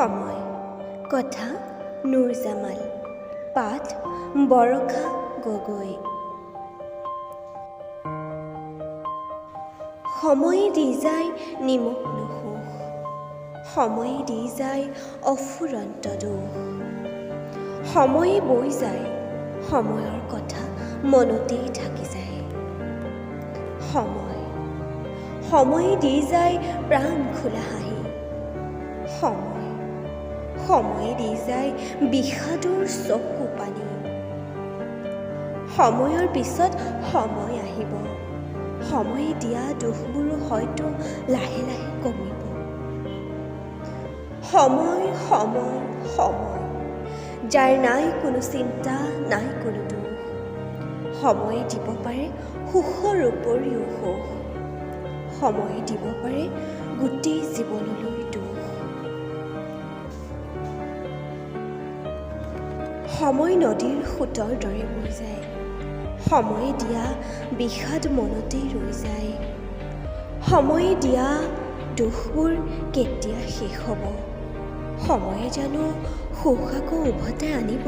সময় কথা নুৰ জামাল পাঠ বৰষা গগৈ সময়ে দি যায় নিমখ নুসুখ সময়ে দি যায় অফুৰন্ত দুখ সময়ে বৈ যায় সময়ৰ কথা মনতেই থাকি যায় সময়ে দি যায় প্ৰাণ খোলা হাঁহি সময়ে দি যায় বিষাদৰ চকু পানী সময়ৰ পিছত সময় আহিব সময়ে দিয়া দুখবোৰো হয়তো লাহে লাহে কমিব সময় যাৰ নাই কোনো চিন্তা নাই কোনো দুখ সময়ে দিব পাৰে সুখৰ উপৰিও সুখ সময়ে দিব পাৰে গোটেই জীৱনলৈ দুখ সময় নদীৰ সোঁতৰ দৰে বৈ যায় সময়ে দিয়া বিষাদ মনতেই ৰৈ যায় সময়ে দিয়া দুখবোৰ কেতিয়া শেষ হ'ব সময়ে জানো সুখ আকৌ উভতাই আনিব